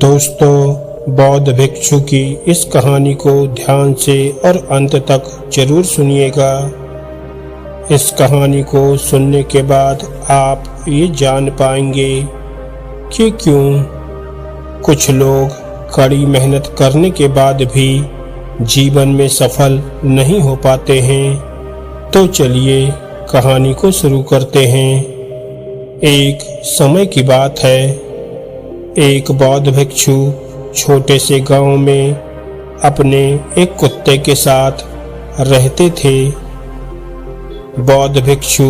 दोस्तों, बौद्ध भिक्षु की इस कहानी को ध्यान से और अंत तक जरूर सुनिएगा। इस कहानी को सुनने के बाद आप ये जान पाएंगे कि क्यों कुछ लोग कड़ी मेहनत करने के बाद भी जीवन में सफल नहीं हो पाते हैं। तो चलिए कहानी को शुरू करते हैं। एक समय की बात है। एक बौद्ध भिक्षु छोटे से गांव में अपने एक कुत्ते के साथ रहते थे। बौद्ध भिक्षु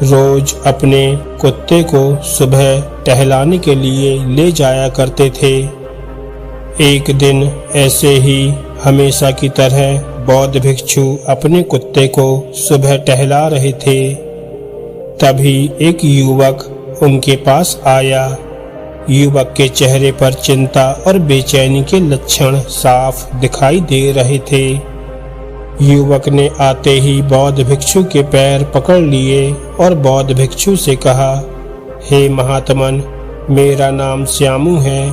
रोज अपने कुत्ते को सुबह टहलाने के लिए ले जाया करते थे। एक दिन ऐसे ही हमेशा की तरह बौद्ध भिक्षु अपने कुत्ते को सुबह टहला रहे थे। तभी एक युवक उनके पास आया। युवक के चेहरे पर चिंता और बेचैनी के लक्षण साफ दिखाई दे रहे थे। युवक ने आते ही बौद्ध भिक्षु के पैर पकड़ लिए और बौद्ध भिक्षु से कहा, हे महात्मन, मेरा नाम श्यामू है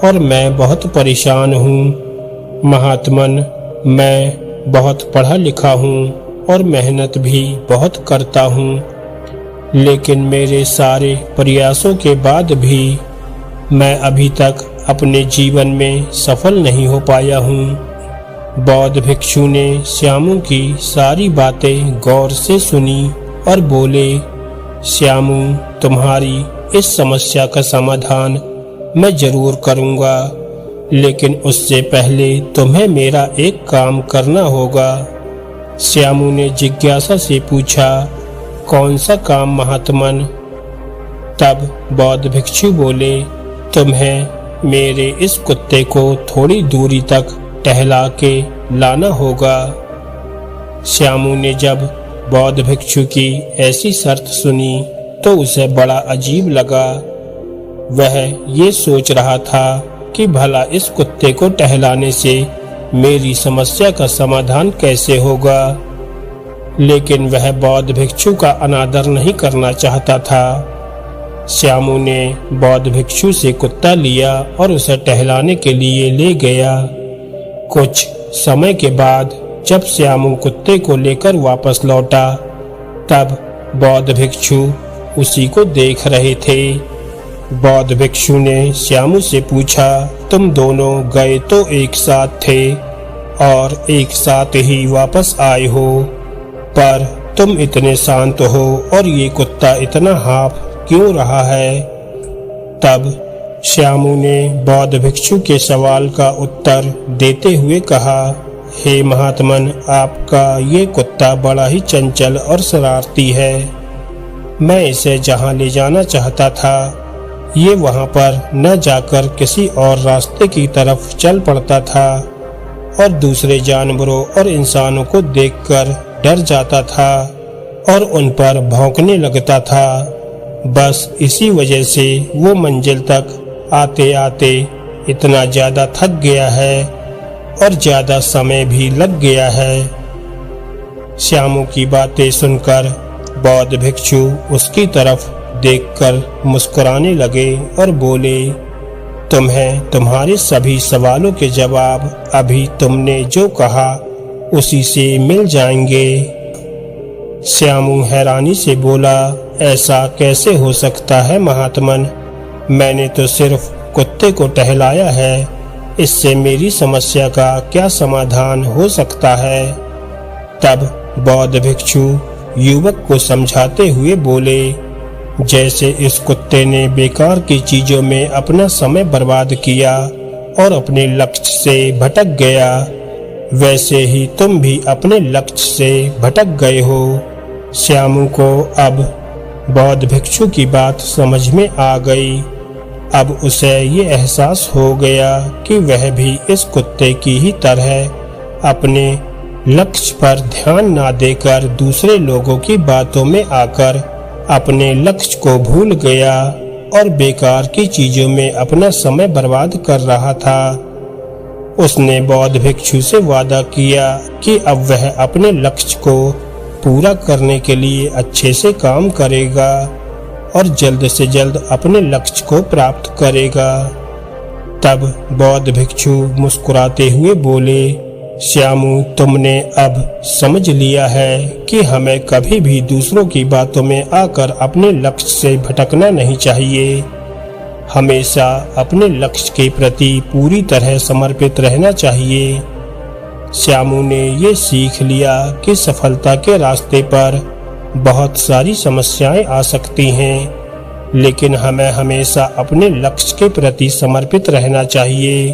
और मैं बहुत परेशान हूँ। महात्मन, मैं बहुत पढ़ा लिखा हूँ और मेहनत भी बहुत करता हूँ, लेकिन मेरे सारे प्रयासों के बाद भी मैं अभी तक अपने जीवन में सफल नहीं हो पाया हूँ। बौद्ध भिक्षु ने श्यामू की सारी बातें गौर से सुनी और बोले, श्यामू, तुम्हारी इस समस्या का समाधान मैं जरूर करूँगा, लेकिन उससे पहले तुम्हें मेरा एक काम करना होगा। श्यामू ने जिज्ञासा से पूछा, कौन सा काम महात्मन? तब बौद्ध भिक्षु बोले, तुम्हें मेरे इस कुत्ते को थोड़ी दूरी तक टहला के लाना होगा। श्यामू ने जब बौद्ध भिक्षु की ऐसी शर्त सुनी तो उसे बड़ा अजीब लगा। वह ये सोच रहा था कि भला इस कुत्ते को टहलाने से मेरी समस्या का समाधान कैसे होगा, लेकिन वह बौद्ध भिक्षु का अनादर नहीं करना चाहता था। श्यामू ने बौद्ध भिक्षु से कुत्ता लिया और उसे टहलाने के लिए ले गया। कुछ समय के बाद जब श्यामू कुत्ते को लेकर वापस लौटा, तब बौद्ध भिक्षु उसी को देख रहे थे। बौद्ध भिक्षु ने श्यामू से पूछा, तुम दोनों गए तो एक साथ थे और एक साथ ही वापस आए हो, पर तुम इतने शांत हो और ये कुत्ता इतना हाँफ क्यों रहा है? तब श्यामू ने बौद्ध भिक्षु के सवाल का उत्तर देते हुए कहा, हे महात्मन, आपका ये कुत्ता बड़ा ही चंचल और शरारती है। मैं इसे जहाँ ले जाना चाहता था, ये वहाँ पर न जाकर किसी और रास्ते की तरफ चल पड़ता था और दूसरे जानवरों और इंसानों को देखकर डर जाता था और उन पर भौंकने लगता था। बस इसी वजह से वो मंजिल तक आते आते इतना ज्यादा थक गया है और ज्यादा समय भी लग गया है। श्यामू की बातें सुनकर बौद्ध भिक्षु उसकी तरफ देखकर मुस्कुराने लगे और बोले, तुम्हें तुम्हारे सभी सवालों के जवाब अभी तुमने जो कहा उसी से मिल जाएंगे। श्यामू हैरानी से बोला, ऐसा कैसे हो सकता है महात्मन? मैंने तो सिर्फ कुत्ते को टहलाया है, इससे मेरी समस्या का क्या समाधान हो सकता है? तब बौद्ध भिक्षु युवक को समझाते हुए बोले, जैसे इस कुत्ते ने बेकार की चीजों में अपना समय बर्बाद किया और अपने लक्ष्य से भटक गया, वैसे ही तुम भी अपने लक्ष्य से भटक गए हो। श्यामू को अब बौद्ध भिक्षु की बात समझ में आ गई। अब उसे ये एहसास हो गया कि वह भी इस कुत्ते की ही तरह अपने लक्ष्य पर ध्यान ना देकर दूसरे लोगों की बातों में आकर अपने लक्ष्य को भूल गया और बेकार की चीजों में अपना समय बर्बाद कर रहा था। उसने बौद्ध भिक्षु से वादा किया कि अब वह अपने लक्ष्य को पूरा करने के लिए अच्छे से काम करेगा और जल्द से जल्द अपने लक्ष्य को प्राप्त करेगा। तब बौद्ध भिक्षु मुस्कुराते हुए बोले, श्यामू, तुमने अब समझ लिया है कि हमें कभी भी दूसरों की बातों में आकर अपने लक्ष्य से भटकना नहीं चाहिए। हमेशा अपने लक्ष्य के प्रति पूरी तरह समर्पित रहना चाहिए। श्यामू ने ये सीख लिया कि सफलता के रास्ते पर बहुत सारी समस्याएं आ सकती हैं, लेकिन हमें हमेशा अपने लक्ष्य के प्रति समर्पित रहना चाहिए।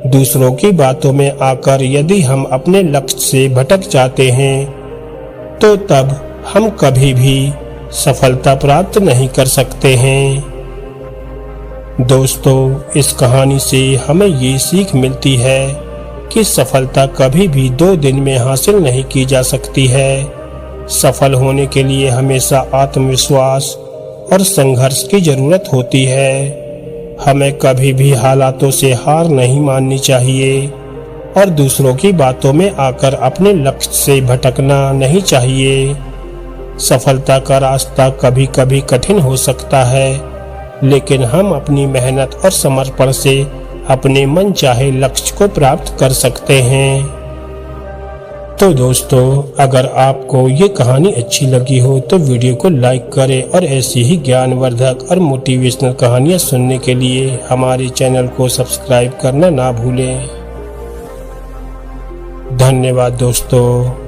दूसरों की बातों में आकर यदि हम अपने लक्ष्य से भटक जाते हैं तो तब हम कभी भी सफलता प्राप्त नहीं कर सकते हैं। दोस्तों, इस कहानी से हमें ये सीख मिलती है कि सफलता कभी भी 2 दिन में हासिल नहीं की जा सकती है। सफल होने के लिए हमेशा आत्मविश्वास और संघर्ष की जरूरत होती है। हमें कभी भी हालातों से हार नहीं माननी चाहिए और दूसरों की बातों में आकर अपने लक्ष्य से भटकना नहीं चाहिए। सफलता का रास्ता कभी कभी कठिन हो सकता है, लेकिन हम अपनी मेहनत और समर्पण से अपने मन चाहे लक्ष्य को प्राप्त कर सकते हैं। तो दोस्तों, अगर आपको ये कहानी अच्छी लगी हो तो वीडियो को लाइक करें और ऐसी ही ज्ञानवर्धक और मोटिवेशनल कहानियाँ सुनने के लिए हमारे चैनल को सब्सक्राइब करना ना भूलें। धन्यवाद दोस्तों।